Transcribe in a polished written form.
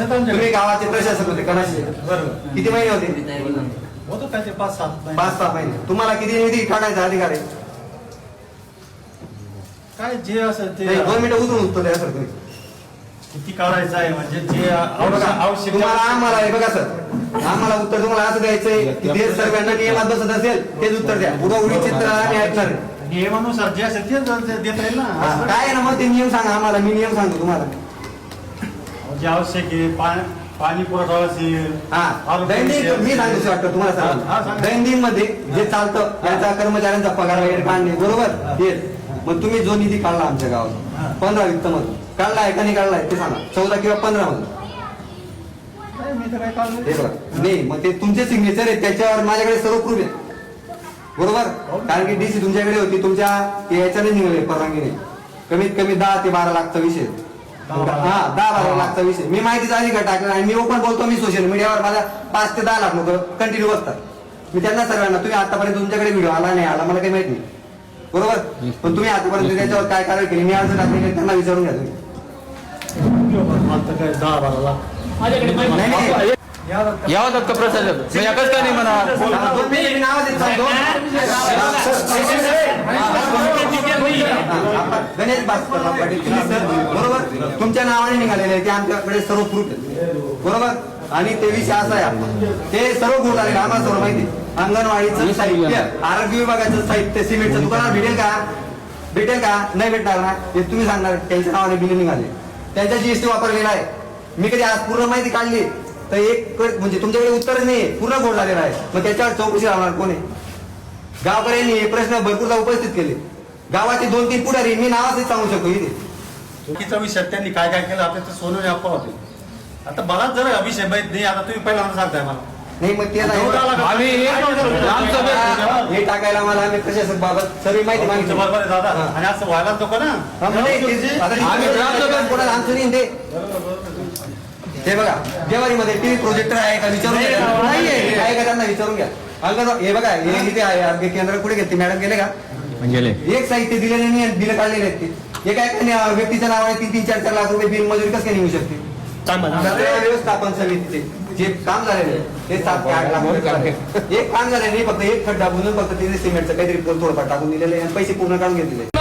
तुम्ही गावाचे प्रशासक होते कणाशी बरोबर. किती महिने होते? होतो त्याचे 5-7 5-6 महिने. तुम्हाला किती निधी काढायचा अधिकार आहे? काय जे असेल ते 2 मिनिटं उतरून उत्तर द्या सर तुम्ही. किती काढायचं आहे म्हणजे जे आवश्यक तुम्हाला आम्हाला हे बघा सर, आम्हाला उत्तर तुम्हाला असं द्यायचंय की ते सर्वांना नियमात बसत असेल तेच उत्तर द्या. उगा उडी चित्र आम्ही ऐकणार आहे. नियमानुसार जे असेल तेच देता येईल ना. काय आहे ना मग ते नियम सांगा आम्हाला, मी नियम सांगतो तुम्हाला. जे आवश्यक आहे पाणी पुरवठा असेल. दैनंदिन मी सांगतो वाटतं तुम्हाला हा, सर, सांगा. दैनंदिन मध्ये जे चालतं त्याचा कर्मचाऱ्यांचा पगार वगैरे काढणे बरोबर हे. मग तुम्ही जो निधी काढला आमच्या गावात 15 वित्त मधून काढलाय का नाही काढलाय ते सांगा. 14 किंवा 15 मधून मी तर काय काढलं हे बघा. नाही मग ते तुमचे सिग्नेचर आहे त्याच्यावर माझ्याकडे सर्व प्रूफ आहे बरोबर. कारण की डीसी तुमच्याकडे होती, तुमच्या याच्याने निघाले परवानगीने. कमीत कमी 10 ते 12 लाखचा विषय. 10-12 लाखचा विषय. मी माहितीचा अधिकार टाकला आणि मी ओपन बोलतो. मी सोशल मीडियावर माझा 5 ते 10 लाख लोक कंटिन्यू बसतात. मी त्यांना सर्वांना, तुम्ही आतापर्यंत तुमच्याकडे व्हिडिओ आला नाही आला मला काही माहित नाही बरोबर. पण तुम्ही आतापर्यंत त्याच्यावर काय कारवाई केली मी अर्ज टाकले त्यांना विचारून घ्या तुम्ही. काय 10-12 लाख नाही नाही यावं दत्त प्रशासक एकच का नाही म्हणा. 2 मिनिट मी नाव देत सांगतो. गणेश भास्कर पाटील सर बरोबर तुमच्या नावाने निघालेले आहे ते आमच्याकडे सर्व प्रूफ आहे बरोबर. आणि ते विषय असा आहे ते सर्व गुण आलेले आम्हाला सर्व माहिती. अंगणवाडीचं साहित्य, आरोग्य विभागाचं साहित्य, सिमेंटचं दुकानावर भेटेल का नाही भेटणार ना हे तुम्ही सांगणार. त्यांच्या नावाने बिल निघाले, त्यांच्या जीएसटी वापरलेला आहे. मी कधी आज पूर्ण माहिती काढली तर एक म्हणजे तुमच्याकडे उत्तरच नाहीये, पूर्ण घोळ झालेला आहे. मग त्याच्यावर चौकशी राहणार कोण आहे? गावकऱ्यांनी हे प्रश्न भरपूरदा उपस्थित केले. गावाचे 2-3 पुढारी मी नावाच सांगू शकतो इथे. चुकीचा विषय त्यांनी काय काय केलं आपल्या सोनवणे अप्पा होते. आता बराच जरा विषय माहित नाही. आता तुम्ही पहिल्यांदा सांगताय मला. नाही मग ते हे टाकायला मला आम्ही प्रशासक बाबत सर्व माहिती मागितली बरोबर आहे दादा. आणि असं व्हायला नको ना. कोणाला आमचं नाही ते. हे बघा देवारीमध्ये टीव्ही प्रोजेक्टर आहे का विचारून घ्या. नाहीये आहे का त्यांना विचारून घ्या. हे बघा हे इथे आहे आरोग्य केंद्र कुठे गेले ते मॅडम गेले का? एक साहित्य दिलेले नाही, बिल काढलेले आहेत ते. एका व्यक्तीच्या नावाने 3-4 लाख रुपये बिल मजुरी कसं काय निघू शकते? व्यवस्थापन समितीचे जे काम झालेले ते 7 ते 8 लाख रुपये एक काम झाले नाही. फक्त एक खड्डा बुजून फक्त तिथे सिमेंटचं काहीतरी थोडंफार टाकून दिलेलं आहे आणि पैसे पूर्ण काढून घेतलेले.